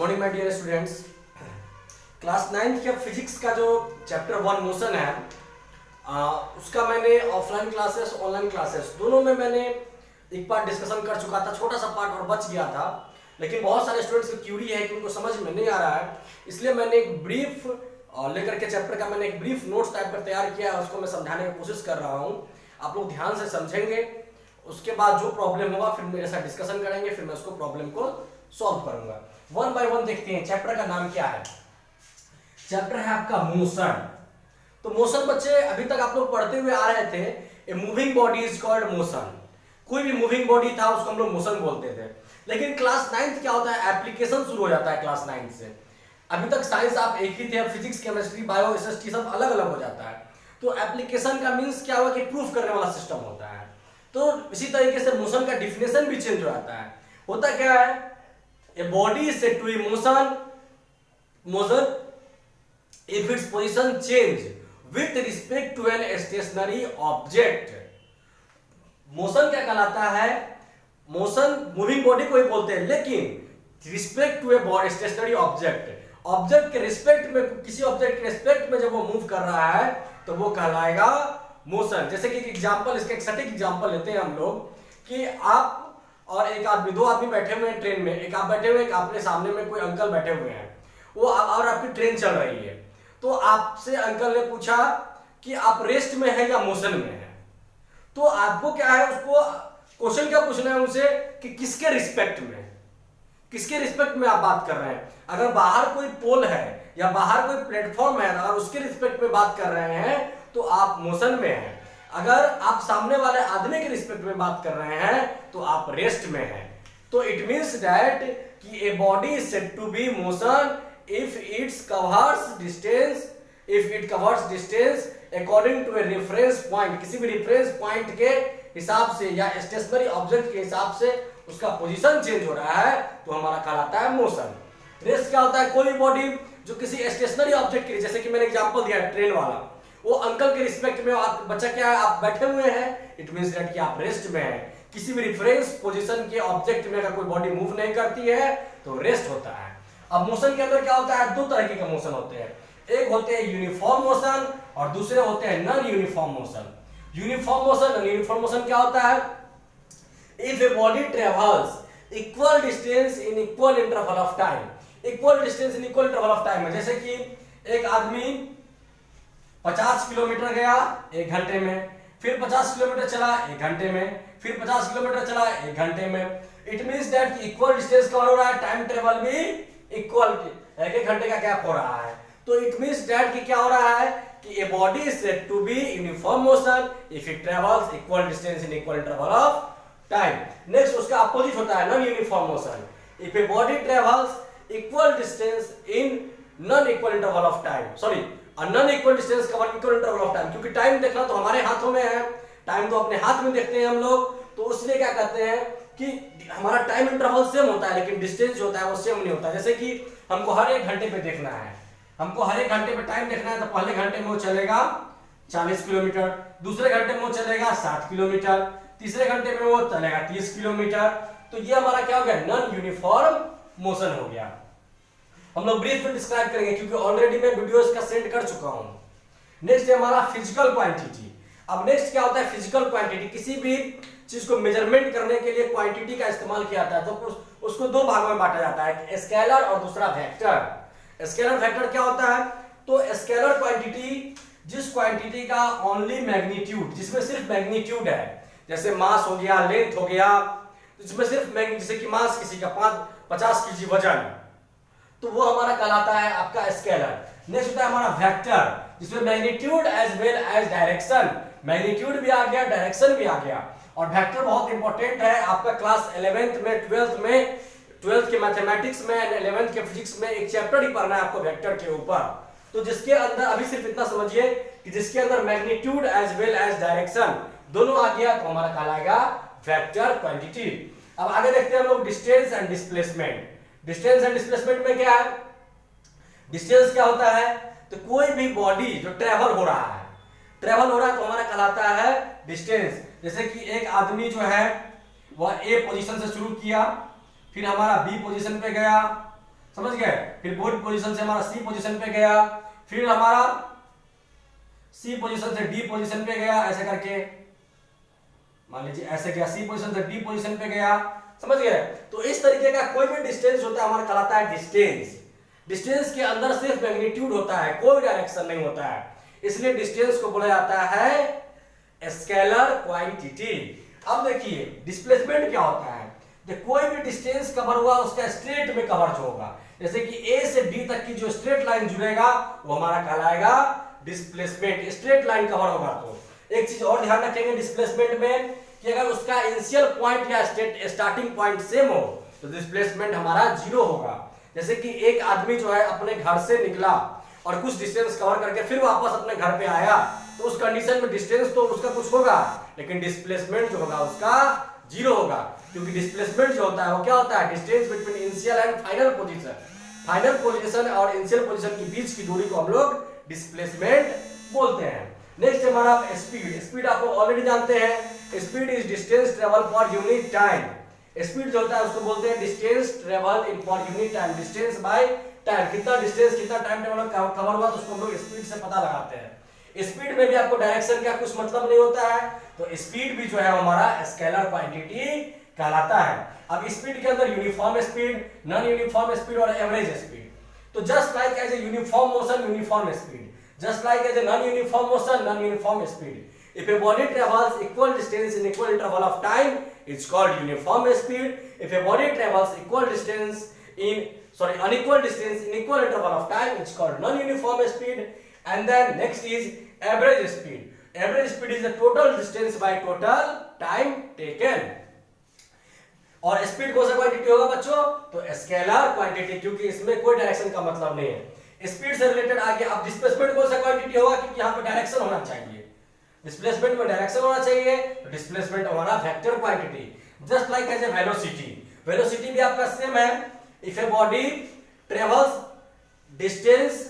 Morning my dear students. Class 9th के physics का जो चैप्टर 1 मोशन है उसका मैंने ऑफलाइन क्लासेस ऑनलाइन क्लासेस दोनों में मैंने एक पार्ट डिस्कशन कर चुका था। छोटा सा पार्ट और बच गया था, लेकिन बहुत सारे स्टूडेंट्स की क्यूरी है कि उनको समझ में नहीं आ रहा है, इसलिए मैंने एक ब्रीफ लेकर के चैप्टर का मैंने एक ब्रीफ नोट्स टाइप पर तैयार किया है। उसको मैं समझाने की कोशिश कर रहा हूँ। आप लोग ध्यान से समझेंगे, उसके बाद जो प्रॉब्लम होगा फिर मेरे साथ डिस्कशन करेंगे, फिर मैं उसको प्रॉब्लम को सॉल्व करूंगा। वन बाय वन देखते हैं चैप्टर का नाम क्या है। चैप्टर है आपका मोशन। तो मोशन बच्चे अभी तक आप लोग पढ़ते हुए आ रहे थे, a moving body is called motion. कोई भी मूविंग बॉडी था उसको हम लोग मोशन बोलते थे। लेकिन क्लास 9th क्या होता है, एप्लीकेशन शुरू हो जाता है क्लास 9 से। अभी तक साइंस आप एक ही थे, फिजिक्स केमिस्ट्री बायो एसएसटी सब अलग अलग हो जाता है। तो एप्लीकेशन का मीन्स क्या हुआ कि प्रूफ करने वाला सिस्टम होता है। तो इसी तरीके से मोशन का डिफिनेशन भी चेंज हो जाता है। होता क्या है, a body is said to be motion if its position change with respect to an stationary object। Motion क्या कहलाता है, मोशन मूविंग बॉडी को ही बोलते हैं, लेकिन respect to a stationary object, object के रिस्पेक्ट में, किसी ऑब्जेक्ट के रिस्पेक्ट में जब वो मूव कर रहा है तो वो कहलाएगा मोशन। जैसे कि एग्जांपल, इसका एक सटीक एग्जांपल लेते हैं हम लोग कि आप और एक आदमी, दो आदमी बैठे हुए हैं ट्रेन में, एक आप बैठे हुए, एक आपने सामने में कोई अंकल बैठे हुए हैं, वो और आपकी ट्रेन चल रही है। तो आपसे अंकल ने पूछा कि आप रेस्ट में है या मोशन में है। तो आपको क्या है, उसको क्वेश्चन क्या पूछना है उनसे कि किसके रिस्पेक्ट में, किसके रिस्पेक्ट में आप बात कर रहे हैं। अगर बाहर कोई पोल है या बाहर कोई प्लेटफॉर्म है, अगर उसके रिस्पेक्ट में बात कर रहे हैं तो आप मोशन में हैं। अगर आप सामने वाले आदमी के रिस्पेक्ट में बात कर रहे हैं तो आप रेस्ट में हैं। तो इट मींस दैट कि a body is said to be motion if it covers distance according to a reference point। किसी भी रेफरेंस पॉइंट के हिसाब से या स्टेशनरी ऑब्जेक्ट के हिसाब से उसका पोजीशन चेंज हो रहा है तो हमारा कहलाता है मोशन। रेस्ट क्या होता है, कोई बॉडी जो किसी स्टेशनरी ऑब्जेक्ट के लिए, जैसे कि मैंने एग्जांपल दिया है ट्रेन वाला, वो अंकल के रिस्पेक्ट में आप बच्चा क्या है, आप बैठे हुए हैं, इट मींस दैट कि आप रेस्ट में हैं। किसी भी रेफरेंस पोजीशन के ऑब्जेक्ट में अगर कोई बॉडी मूव नहीं करती है तो रेस्ट होता है। अब मोशन के अंदर क्या होता है, दो तरह के मोशन होते हैं। एक होते हैं यूनिफॉर्म मोशन और दूसरे होते हैं non uniform motion. Uniform motion और यूनिफॉर्म मोशन क्या होता है, if a body travels equal distance in equal interval of time. Equal distance in equal interval of time है, जैसे कि एक आदमी 50 किलोमीटर गया 1 घंटे में, फिर 50 किलोमीटर चला 1 घंटे में, फिर 50 किलोमीटर चला 1 घंटे में। It means that equal distance cover हो रहा है, टाइम ट्रेवल भी इक्वल, 1 घंटे का गैप हो रहा है। तो इट मींस दैट कि क्या हो रहा है कि a body is said to be uniform motion if it travels equal distance in equal interval of time. Next उसका अपोजिट होता है non uniform motion, if a body travels equal distance in non equal interval of time, sorry non equal distance cover equal interval of time. क्योंकि time देखना तो हमारे हाथों में है, टाइम तो अपने हाथ में देखते हैं हम लोग, तो इसलिए क्या कहते हैं कि हमारा टाइम इंटरवल सेम होता है लेकिन डिस्टेंस जो होता है वो सेम नहीं होता। जैसे कि हमको हर 1 घंटे पे देखना है, हमको हर 1 घंटे पे टाइम देखना है, तो पहले घंटे में वो चलेगा 40 किलोमीटर, दूसरे घंटे में वो चलेगा 60 किलोमीटर, तीसरे घंटे में वो चलेगा 30 किलोमीटर। तो ये हमारा क्या हो गया, नॉन यूनिफॉर्म मोशन हो गया। हम लोग ब्रीफ में डिस्क्राइब करेंगे क्योंकि ऑलरेडी मैं वीडियोस का सेंड कर चुका हूं। नेक्स्ट है हमारा फिजिकल क्वांटिटी। अब नेक्स्ट क्या होता है, फिजिकल क्वांटिटी। किसी भी चीज को मेजरमेंट करने के लिए क्वांटिटी का इस्तेमाल किया जाता है, तो उसको दो भागों में बांटा जाता है, स्केलर और दूसरा वेक्टर। स्केलर वेक्टर क्या होता है, तो स्केलर क्वांटिटी जिस क्वांटिटी का ओनली मैग्नीट्यूड, जिसमें सिर्फ मैग्नीट्यूड है, जैसे मास हो गया, लेंथ हो गया, जिसमें सिर्फ जैसे कि मास किसी का 50 केजी वजन, तो वो हमारा कहलाता है आपका स्केलर। नेक्स्ट होता है हमारा वेक्टर, जिसमें magnitude as well as direction, magnitude भी आ गया, डायरेक्शन भी आ गया। और वेक्टर बहुत इंपॉर्टेंट है आपका क्लास 11th में, 12th के मैथमेटिक्स में, 11th के फिजिक्स में एक चैप्टर ही पढ़ना है आपको वेक्टर के ऊपर। तो जिसके अंदर अभी सिर्फ इतना समझिए कि जिसके अंदर magnitude as well as direction दोनों आ गया तो हमारा कहलाएगा वेक्टर क्वांटिटी। अब आगे देखते हैं हम लोग distance and displacement. Distance and displacement में क्या है, डिस्टेंस क्या होता है, तो कोई भी बॉडी जो ट्रेवल हो रहा है तो हमारा कहलाता है डिस्टेंस। जैसे कि एक आदमी जो है वह ए पोजीशन से शुरू किया, फिर हमारा बी पोजीशन पे गया, समझ गए। फिर बोर्ड पोजीशन से हमारा सी पोजीशन पे गया, फिर हमारा सी पोजीशन से डी पोजीशन पे गया, ऐसे करके मान लीजिए ऐसे गया, सी पोजीशन से डी पोजीशन पे गया, समझ गए। तो इस तरीके का कोई भी डिस्टेंस होता है हमारा कहलाता है डिस्टेंस। डिस्टेंस के अंदर सिर्फ मैग्नीट्यूड होता है, कोई डायरेक्शन नहीं होता है, इसलिए डिस्टेंस को बोला जाता है स्केलर क्वांटिटी। अब देखिए डिस्प्लेसमेंट क्या होता है, कोई भी डिस्टेंस कवर हुआ उसका स्ट्रेट में कवर जो होगा, जैसे कि ए से डी तक की जो स्ट्रेट लाइन जुड़ेगा वो हमारा कहलाएगा डिस्प्लेसमेंट, स्ट्रेट लाइन कवर होगा। तो एक चीज और ध्यान रखेंगे डिस्प्लेसमेंट में कि अगर उसका इनिशियल पॉइंट या स्टार्टिंग पॉइंट सेम हो तो डिस्प्लेसमेंट हमारा जीरो होगा। जैसे कि एक आदमी जो है अपने घर से निकला और कुछ डिस्टेंस कवर करके फिर वापस अपने घर पे आया, तो उस कंडीशन में डिस्टेंस तो उसका कुछ होगा लेकिन डिस्प्लेसमेंट जो होगा उसका जीरो होगा, क्योंकि डिस्प्लेसमेंट जो होता है वो क्या होता है, distance between initial and final position. Final position और इनिशियल पोजीशन के बीच की दूरी को हम लोग डिस्प्लेसमेंट बोलते हैं। नेक्स्ट हमारा स्पीड। स्पीड आप लोग ऑलरेडी जानते हैं, speed is distance travel for unit time. Speed जो होता है उसको बोलते हैं distance travel in for unit time, distance by time, कितना डिस्टेंस कितना टाइम टेबल कवर हुआ तो उसको हम लोग स्पीड से पता लगाते हैं। स्पीड में भी आपको डायरेक्शन का कुछ मतलब नहीं होता है, तो स्पीड भी जो है हमारा स्केलर क्वांटिटी कहलाता है। अब स्पीड के अंदर uniform speed, non uniform speed और एवरेज स्पीड। तो just like as a uniform motion uniform speed, just like as a non-uniform motion, non-uniform speed. If a body travels equal distance in equal interval of time, it's called uniform speed. If a body travels unequal distance in equal interval of time, it's called non-uniform speed. And then next is average speed. Average speed is the total distance by total time taken. और speed कौन सा quantity होगा बच्चों, तो scalar quantity, क्योंकि इसमें कोई direction का मतलब नहीं है। स्पीड से रिलेटेड आगे अब डिस्प्लेसमेंट कौन सा क्वांटिटी होगा, क्योंकि यहाँ पे डायरेक्शन होना चाहिए, डिस्प्लेसमेंट में डायरेक्शन होना चाहिए, तो डिस्प्लेसमेंट हमारा vector quantity. Just like as a velocity, velocity भी आपका सेम है। If a body travels distance,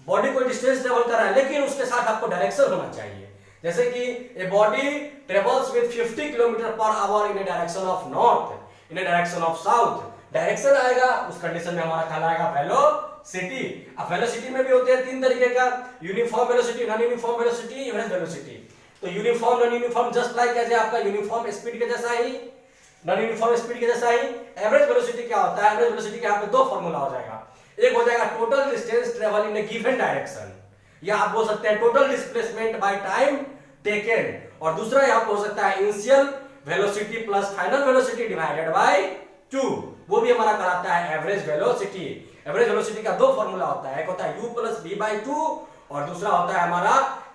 body कोई डिस्टेंस ट्रेवल कर रहा है लेकिन उसके साथ आपको डायरेक्शन होना चाहिए, जैसे कि a body travels with 50 kilometre per hour in A direction of north, in A direction of south, direction आएगा उस कंडीशन में हमारा कहलाएगा वेलोसिटी। अब वेलोसिटी में भी होते हैं तीन तरीके का, uniform velocity, non uniform velocity, average velocity. तो uniform non uniform just like as आपका यूनिफॉर्म स्पीड के जैसा ही, नॉन यूनिफॉर्म स्पीड के जैसा ही। एवरेज वेलोसिटी क्या होता है, एवरेज वेलोसिटी के यहाँ पे दो फॉर्मूला हो जाएगा, एक हो जाएगा total distance travel in A given direction, या आप बोल सकते हैं total displacement by time taken, और दूसरा यहाँ पे हो सकता है initial velocity plus final velocity divided by 2, वो भी हमारा कहलाता है एवरेज वेलोसिटी। एवरेज वेलोसिटी का दो फॉर्मूला होता है, एक होता है u प्लस v बाय 2 और दूसरा होता है हमारा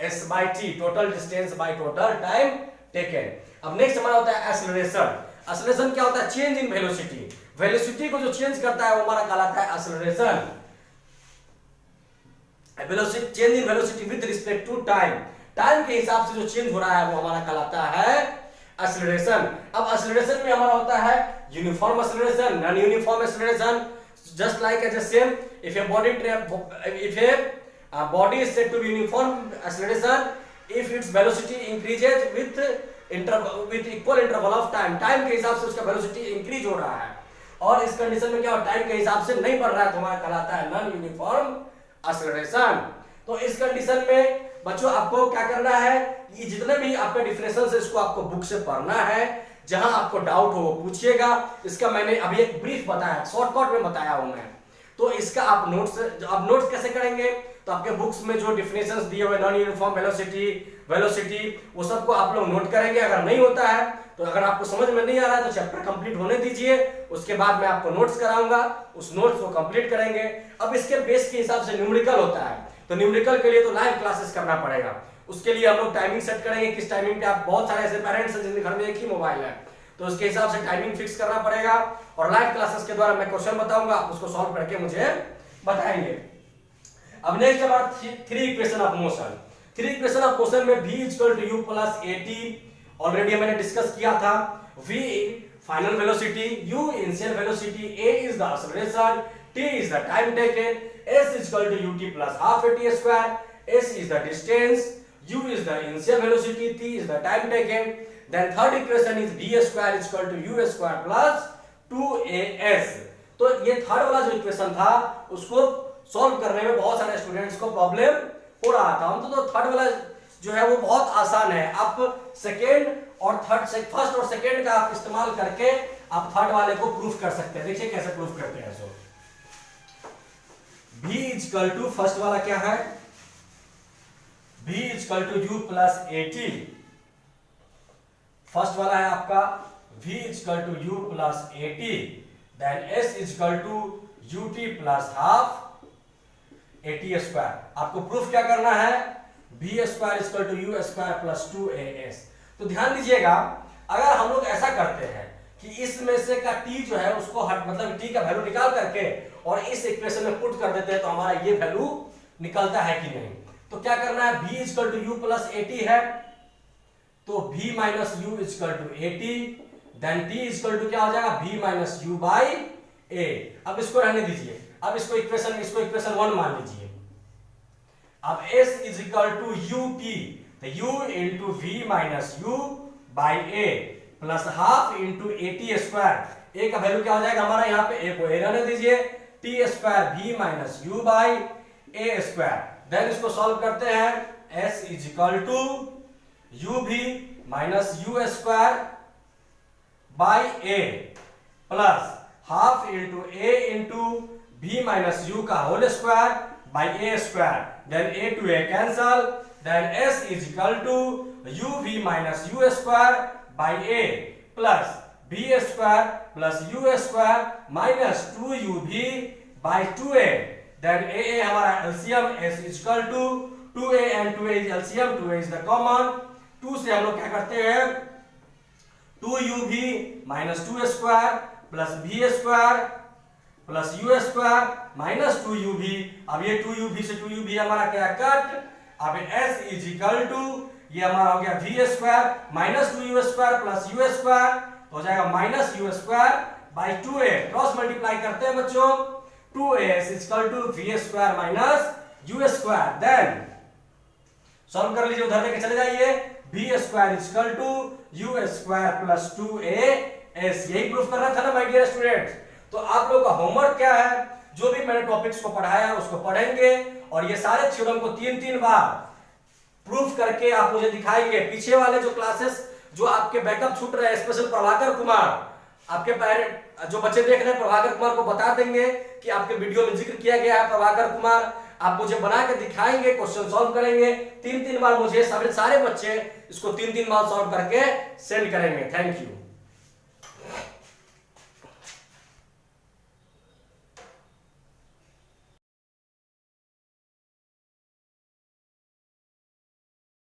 s by t, total distance by total time taken. अब नेक्स्ट हमारा होता है एक्सेलरेशन। एक्सेलरेशन क्या होता है, चेंज इन वेलोसिटी, वेलोसिटी को जो चेंज करता है वो हमारा कहलाता है acceleration. Velocity change in velocity with respect to time, time के हिसाब से जो चेंज हो रहा है वो हमारा कहलाता है एक्सेलरेशन। अब एक्सेलरेशन में हमारा होता है uniform acceleration, non uniform acceleration. just like as a same, if a body is said to be uniform acceleration if its velocity increases with equal interval of time, time के हिसाब से उसका velocity increase हो रहा है, और इस condition में क्या हो, टाइम के हिसाब से नहीं बढ़ रहा है तो हमारा कहलाता है नॉन यूनिफॉर्म एक्सेलरेशन। तो इस कंडीशन में बच्चों आपको क्या करना है, ये जितने भी आपके डिफरेंशियल है इसको आपको बुक से पढ़ना है, जहां आपको डाउट हो पूछिएगा। इसका मैंने अभी एक ब्रीफ बताया, शॉर्टकट में बताया हूं मैं, तो इसका आप नोट्स, अब नोट्स कैसे करेंगे, तो आपके बुक्स में जो डिफिनेशंस दिए हुए नॉन यूनिफॉर्म वेलोसिटी वो सबको आप लोग नोट करेंगे। अगर नहीं होता है तो अगर आपको समझ में नहीं आ रहा है तो चैप्टर कंप्लीट होने दीजिए, उसके बाद मैं आपको नोट्स कराऊंगा, उस नोट्स को कंप्लीट करेंगे। अब इसके बेस के हिसाब से न्यूमेरिकल होता है, तो न्यूमेरिकल के लिए तो लाइव क्लासेस करना पड़ेगा। उसके लिए हम लोग टाइमिंग सेट करेंगे, किस टाइमिंग पे, आप बहुत सारे ऐसे पेरेंट्स हैं जिनके घर में एक ही मोबाइल है, तो उसके हिसाब से टाइमिंग फिक्स करना पड़ेगा, और लाइव क्लासेस के द्वारा मैं क्वेश्चन बताऊंगा, आप उसको सॉल्व करके मुझे बताएंगे। अब नेक्स्ट हमारा 3 equation of motion. 3 equation of motion में v = u + at ऑलरेडी मैंने डिस्कस किया था। v final velocity, u initial velocity, a is the acceleration, t is the time taken, s = ut + half at², s is the distance, u is the initial velocity, t is the time taken. Then third equation is v² = u² + 2as. तो ये third वाला जो equation था उसको solve करने में बहुत सारे स्टूडेंट्स को प्रॉब्लम हो रहा था। हम तो थर्ड वाला जो है वो बहुत आसान है, आप सेकेंड और थर्ड से फर्स्ट और सेकेंड का आप इस्तेमाल करके आप थर्ड वाले को प्रूफ कर सकते हैं। देखिए कैसे प्रूफ करते हैं। So v equal to first वाला क्या है, v equal to u plus a t, first वाला है आपका v equal to u plus a t, then s equal to ut plus half a t square. आपको प्रूफ क्या करना है, v square equal to u square plus 2as। तो ध्यान दीजिएगा, अगर हम लोग ऐसा करते हैं कि इसमें से का t जो है उसको हट मतलब t का वैल्यू निकाल करके और इस इक्वेशन में पुट कर देते हैं तो हमारा ये वैल्यू निकलता है कि नहीं। तो क्या करना है, v equal to u plus a t है तो v minus u equal to a t, then t equal to क्या हो जाएगा, v minus u by a। अब इसको रहने दीजिए, अब इसको इक्वेशन 1 मान लीजिए। अब s is equal to ut, तो u into v minus u by a plus half into a t square. A का वैल्यू क्या हो जाएगा हमारा, यहाँ पे ए को ए रहने दीजिए, t square v minus u by a square. Then इसको सॉल्व करते हैं, s is equal to u v minus u square by a plus half into a into v minus u का whole square by a square, then a to a cancel, then s is equal to uv minus u square by a plus b square plus u square minus 2uv by 2a, then a हमारा LCM s is equal to 2a and 2a is LCM, 2a is the common, 2 से हम लोग क्या करते हैं 2uv minus 2 square plus v square plus you square minus 2uv। अब ये 2uv से 2uv हमारा क्या कट, अब s इज इक्वल टू ये हमारा हो गया v square minus 2u square plus u square, तो हो जाएगा minus u square by 2a। Cross multiply करते हैं बच्चों, 2as is equal to v square minus u square. Then solve कर लीजिए, उधर लेके चले जाइए, v square is equal to u square plus 2as। यही प्रूफ करना था ना माय डियर स्टूडेंट्स। तो आप लोगों का होमवर्क क्या है, जो भी मैंने टॉपिक्स को पढ़ाया उसको पढ़ेंगे और ये सारे थ्योरम को 3-3 बार प्रूफ करके आप मुझे दिखाएंगे। पीछे वाले जो क्लासेस जो आपके बैकअप छूट रहे हैं, स्पेशल प्रभाकर कुमार, आपके पेरेंट जो बच्चे देख रहे हैं प्रभाकर कुमार को बता देंगे कि आपके वीडियो में जिक्र किया गया है प्रभाकर कुमार, आप मुझे बना के दिखाएंगे, क्वेश्चन सॉल्व करेंगे। 3-3 बार मुझे सारे बच्चे इसको 3-3 बार सॉल्व करके सेंड करेंगे। Thank you.